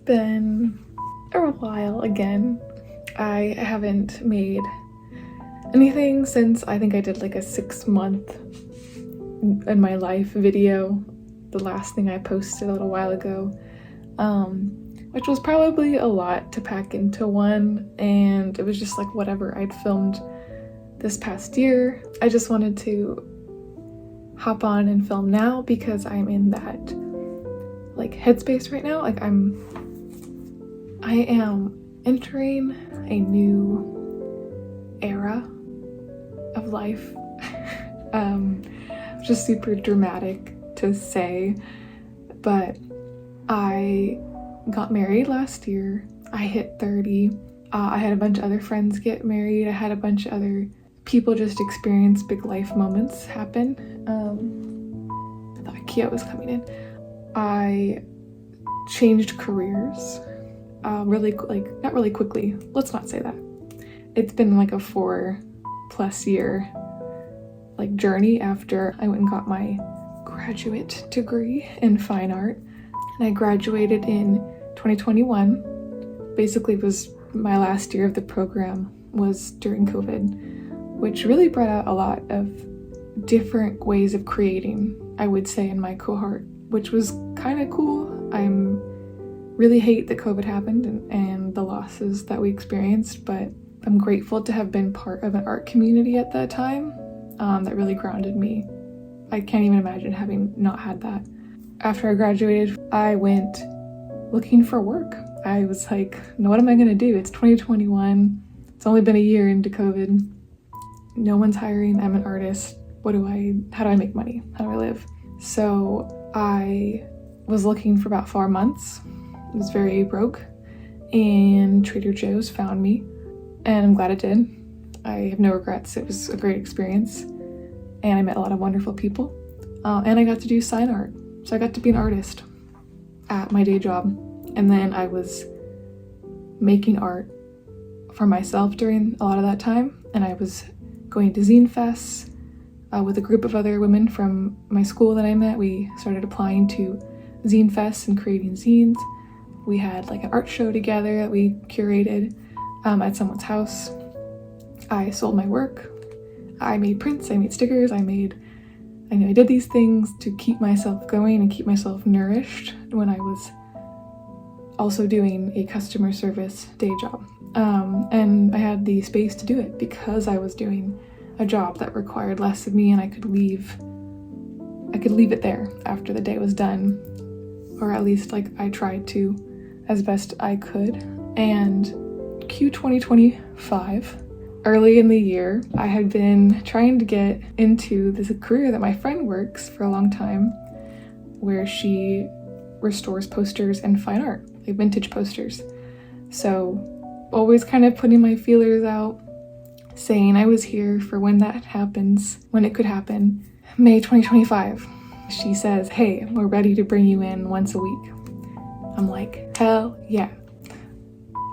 been a while again. I haven't made anything since I think I did like a 6-month in my life video, the last thing I posted a little while ago, which was probably a lot to pack into one, and it was just like whatever I'd filmed this past year. I just wanted to hop on and film now because I'm in that like headspace right now. Like I am entering a new era of life. Just super dramatic to say, but I got married last year. I hit 30. I had a bunch of other friends get married. I had a bunch of other people just experience big life moments happen. I thought IKEA was coming in. I changed careers not really quickly. Let's not say that. It's been like a 4+ year journey after I went and got my graduate degree in fine art. And I graduated in 2021. Basically was my last year of the program was during COVID, which really brought out a lot of different ways of creating, I would say, in my cohort, which was kind of cool. Really hate that COVID happened and the losses that we experienced, but I'm grateful to have been part of an art community at that time that really grounded me. I can't even imagine having not had that. After I graduated, I went looking for work. I was like, no, what am I gonna do? It's 2021. It's only been a year into COVID. No one's hiring. I'm an artist. How do I make money? How do I live? So I was looking for about 4 months. I was very broke, and Trader Joe's found me, and I'm glad it did. I have no regrets. It was a great experience, and I met a lot of wonderful people, and I got to do sign art. So I got to be an artist at my day job, and then I was making art for myself during a lot of that time, and I was going to zine fests with a group of other women from my school that I met. We started applying to zine fests and creating zines. We had like an art show together that we curated at someone's house. I sold my work. I made prints, I made stickers, I did these things to keep myself going and keep myself nourished when I was also doing a customer service day job. And I had the space to do it because I was doing a job that required less of me, and I could leave it there after the day was done, or at least I tried to as best I could. And Q 2025, early in the year, I had been trying to get into this career that my friend works for a long time, where she restores posters and fine art, like vintage posters. So always kind of putting my feelers out, saying I was here for when that happens, when it could happen. May 2025, she says, hey, we're ready to bring you in once a week. I'm like, hell yeah,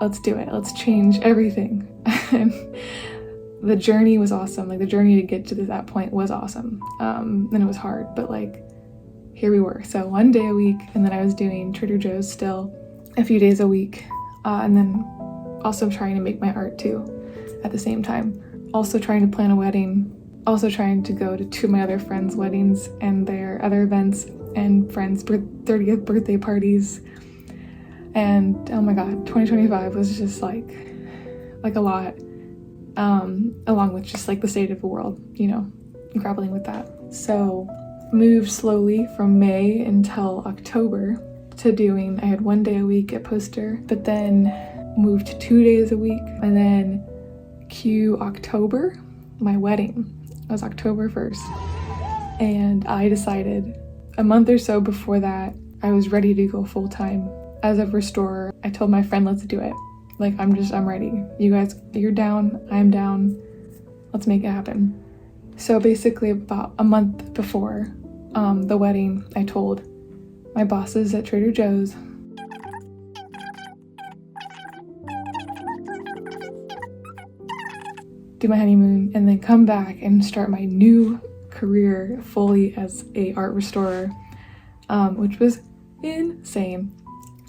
let's do it. Let's change everything. And the journey was awesome. The journey to get to that point was awesome. And it was hard, but here we were. So 1 day a week, and then I was doing Trader Joe's still a few days a week. And then also trying to make my art too at the same time. Also trying to plan a wedding. Also trying to go to 2 of my other friends' weddings and their other events and friends' 30th birthday parties. And oh my god, 2025 was just like a lot, along with just the state of the world, grappling with that. So moved slowly from May until October to I had 1 day a week at Poster, but then moved to 2 days a week. And then October, my wedding was October 1st. And I decided a month or so before that, I was ready to go full time as a restorer. I told my friend, let's do it. I'm ready. You guys, you're down, I'm down. Let's make it happen. So basically about a month before the wedding, I told my bosses at Trader Joe's, do my honeymoon, and then come back and start my new career fully as a art restorer, which was insane.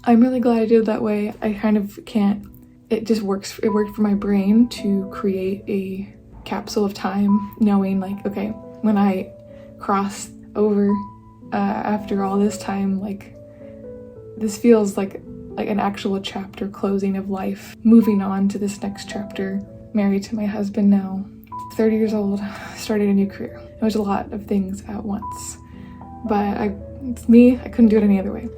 I'm really glad I did it that way. I kind of can't, it just works. It worked for my brain to create a capsule of time, knowing like, okay, when I cross over after all this time, like this feels like an actual chapter closing of life, moving on to this next chapter, married to my husband now, 30 years old, started a new career. It was a lot of things at once, but it's me, I couldn't do it any other way.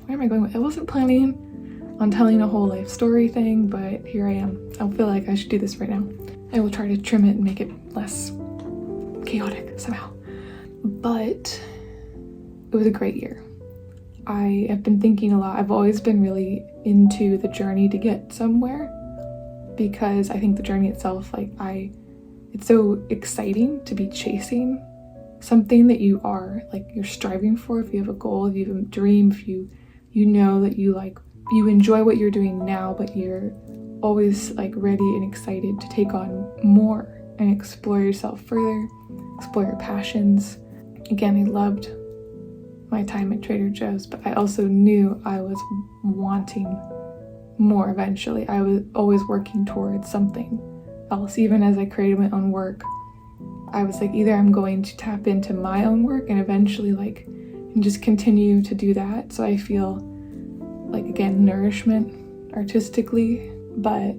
Where am I going with? I wasn't planning on telling a whole life story thing, but here I am. I feel like I should do this right now. I will try to trim it and make it less chaotic somehow. But it was a great year. I have been thinking a lot. I've always been really into the journey to get somewhere, because I think the journey itself, it's so exciting to be chasing something that you are, like, you're striving for. If you have a goal, if you have a dream, if you know that you enjoy what you're doing now, but you're always like ready and excited to take on more and explore yourself further, explore your passions. Again, I loved my time at Trader Joe's, but I also knew I was wanting more eventually. I was always working towards something else. Even as I created my own work, I was like, either I'm going to tap into my own work and eventually and just continue to do that, so I feel like, again, nourishment artistically. But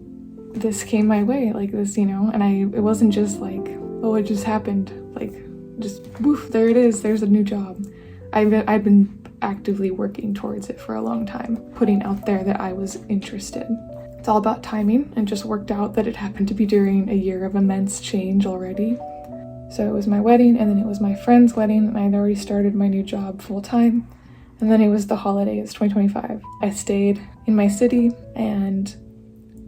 this came my way like this, and it wasn't just like, oh, it just happened, like just woof, there it is, there's a new job. I've been actively working towards it for a long time, putting out there that I was interested. It's all about timing, and just worked out that it happened to be during a year of immense change already. So it was my wedding, and then it was my friend's wedding, and I'd already started my new job full time. And then it was the holidays, 2025. I stayed in my city, and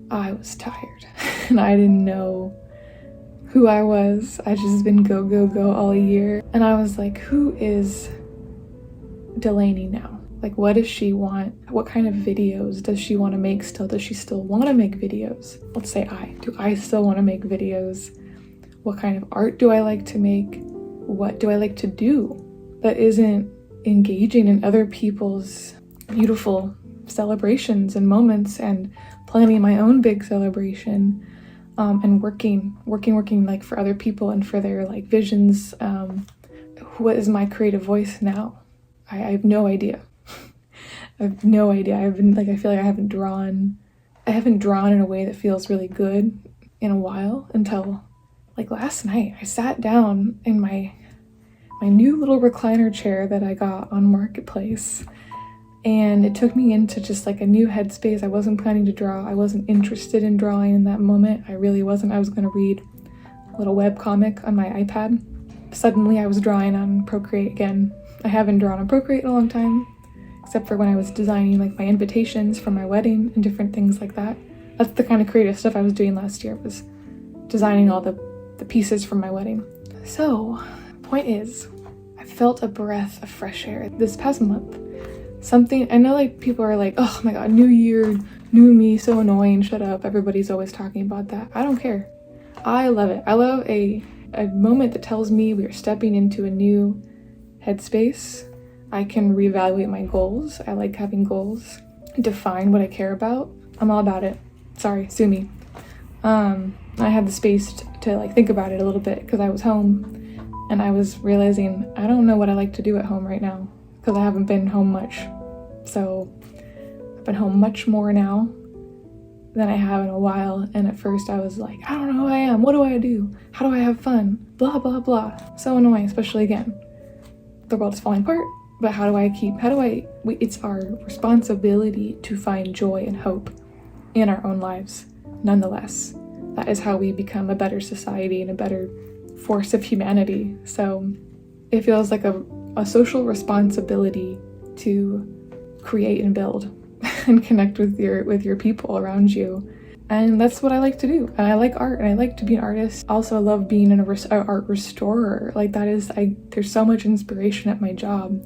I was tired. And I didn't know who I was. I just been go, go, go all year. And I was like, who is Delaney now? Like, what does she want? What kind of videos does she want to make still? Does she still want to make videos? Let's say do I still want to make videos? What kind of art do I like to make? What do I like to do that isn't engaging in other people's beautiful celebrations and moments, and planning my own big celebration, and working like for other people and for their like visions. What is my creative voice now? I have no idea. I have no idea. I feel like I haven't drawn in a way that feels really good in a while, until like last night. I sat down in my new little recliner chair that I got on Marketplace, and it took me into just like a new headspace. I wasn't planning to draw. I wasn't interested in drawing in that moment. I really wasn't. I was going to read a little webcomic on my iPad. Suddenly I was drawing on Procreate again. I haven't drawn on Procreate in a long time, except for when I was designing like my invitations for my wedding and different things like that. That's the kind of creative stuff I was doing last year, was designing all the pieces from my wedding. So, point is, I felt a breath of fresh air this past month. Something, I know like people are like, oh my god, new year, new me, so annoying, shut up. Everybody's always talking about that. I don't care. I love it. I love a moment that tells me we are stepping into a new headspace. I can reevaluate my goals. I like having goals. Define what I care about. I'm all about it. Sorry, sue me. I had the space to like think about it a little bit, because I was home and I was realizing I don't know what I like to do at home right now, because I haven't been home much. So I've been home much more now than I have in a while, and at first I was like, I don't know who I am, what do I do, how do I have fun, blah blah blah. So annoying, especially again, the world is falling apart, but it's our responsibility to find joy and hope in our own lives nonetheless. That is how we become a better society and a better force of humanity. So it feels like a social responsibility to create and build and connect with your people around you. And that's what I like to do. And I like art, and I like to be an artist. Also, I love being an art restorer. Like there's so much inspiration at my job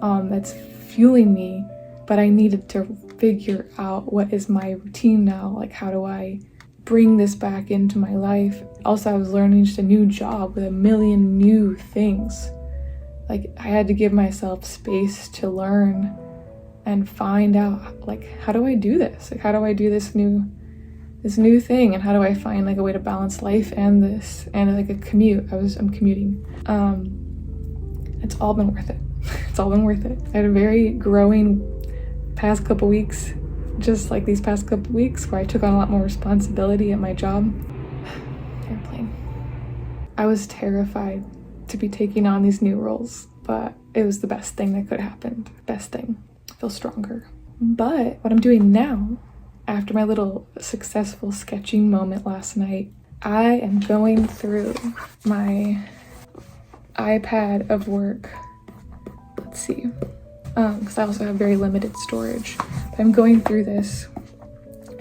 that's fueling me, but I needed to figure out what is my routine now. Like, how do I bring this back into my life? Also, I was learning just a new job with a million new things. Like, I had to give myself space to learn and find out, like, how do I do this? Like, how do I do this new thing? And how do I find like a way to balance life and this, and like a commute? I'm commuting. It's all been worth it. It's all been worth it. I had a very growing past couple weeks, just like these past couple weeks, where I took on a lot more responsibility at my job. Airplane. I was terrified to be taking on these new roles, but it was the best thing that could have happened. Best thing. I feel stronger. But what I'm doing now, after my little successful sketching moment last night, I am going through my iPad of work. Let's see. Because I also have very limited storage. But I'm going through this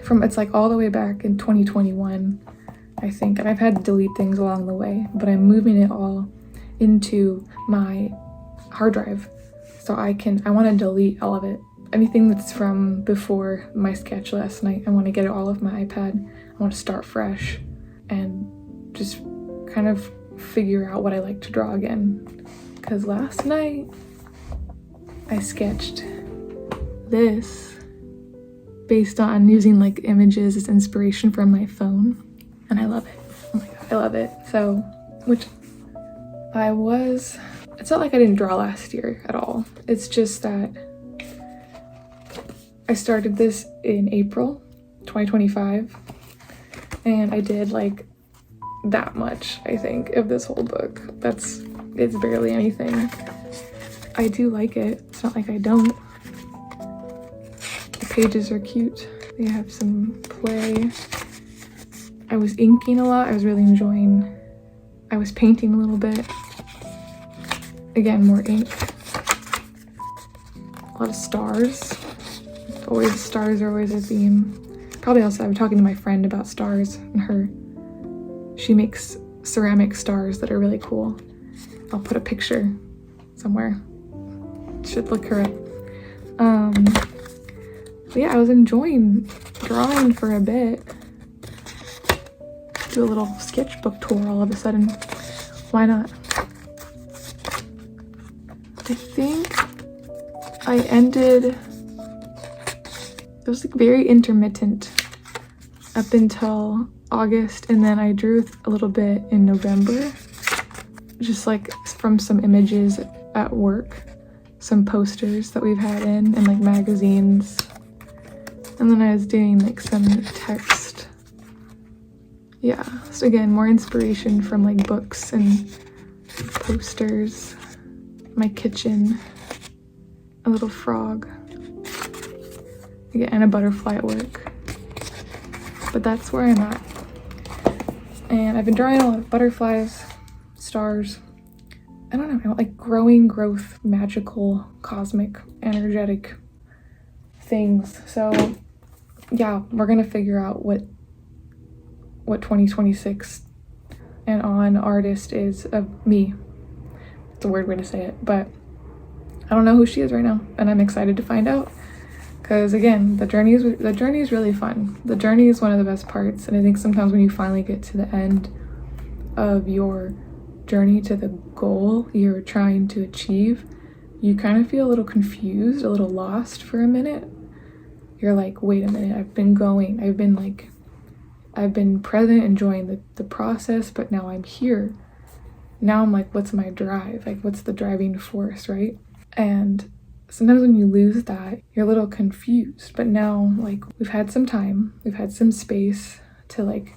from, it's like all the way back in 2021, I think. And I've had to delete things along the way, but I'm moving it all into my hard drive. So I want to delete all of it. Anything that's from before my sketch last night, I want to get it all off my iPad. I want to start fresh and just kind of figure out what I like to draw again. Because last night I sketched this based on using like images as inspiration from my phone, and I love it. Oh my god, I love it. So, which it's not like I didn't draw last year at all. It's just that I started this in April 2025, and I did like that much, I think, of this whole book. It's barely anything. I do like it. It's not like I don't. The pages are cute. They have some play. I was inking a lot. I was really enjoying. I was painting a little bit. Again, more ink. A lot of stars. Always, stars are always a theme. Probably also, I'm talking to my friend about stars, and she makes ceramic stars that are really cool. I'll put a picture somewhere. Should look her up. But yeah, I was enjoying drawing for a bit. Do a little sketchbook tour all of a sudden. Why not? I think I ended, it was like very intermittent up until August, and then I drew a little bit in November, just like from some images at work, some posters that we've had in, and like magazines. And then I was doing like some text. Yeah, so again, more inspiration from like books and posters. My kitchen, a little frog, again, and a butterfly at work. But that's where I'm at. And I've been drawing a lot of butterflies, stars. I don't know, I want like growth, magical, cosmic, energetic things. So yeah, we're gonna figure out what 2026 and on artist is of me. It's a weird way to say it, but I don't know who she is right now, and I'm excited to find out. Because again, the journey is really fun. The journey is one of the best parts, and I think sometimes when you finally get to the end of your journey to the goal you're trying to achieve, you kind of feel a little confused, a little lost for a minute. You're like, wait a minute, I've been present, enjoying the process, but now I'm here. Now I'm like, what's my drive? Like, what's the driving force, right? And sometimes when you lose that, you're a little confused. But now, like, we've had some time, we've had some space to like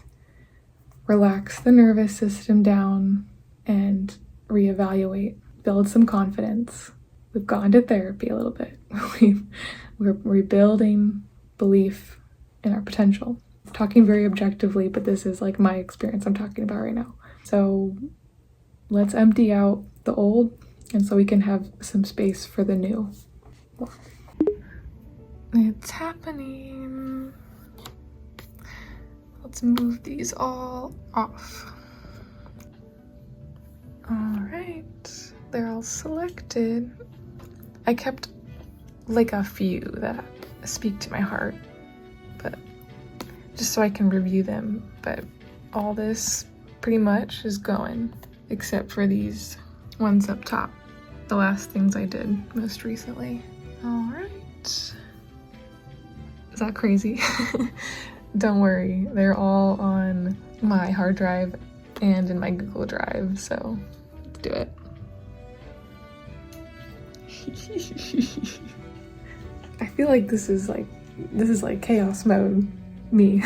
relax the nervous system down and reevaluate, build some confidence. We've gone to therapy a little bit. We're rebuilding belief in our potential. I'm talking very objectively, but this is like my experience I'm talking about right now. So let's empty out the old, and so we can have some space for the new. It's happening. Let's move these all off. All right, they're all selected. I kept like a few that speak to my heart, but just so I can review them. But all this pretty much is going, except for these ones up top. the last things I did most recently. All right. Is that crazy? Don't worry, they're all on my hard drive and in my Google Drive, so let's do it. I feel like this is like chaos mode me.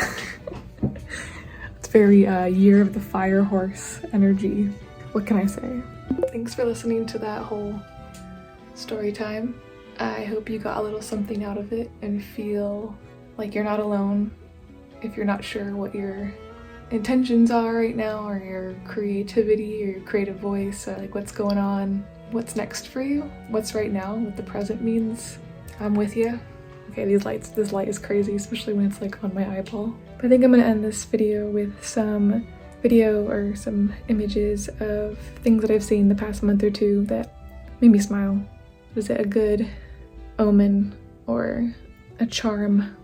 It's very Year of the Fire Horse energy. What can I say? Thanks for listening to that whole story time. I hope you got a little something out of it and feel like you're not alone if you're not sure what your intentions are right now, or your creativity or your creative voice, or like what's going on, what's next for you, what's right now, what the present means. I'm with you. Okay, this light is crazy, especially when it's like on my eyeball. But I think I'm gonna end this video with some video or some images of things that I've seen the past month or two that made me smile. Was it a good omen or a charm,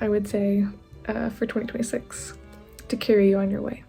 I would say, for 2026 to carry you on your way?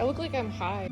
I look like I'm high.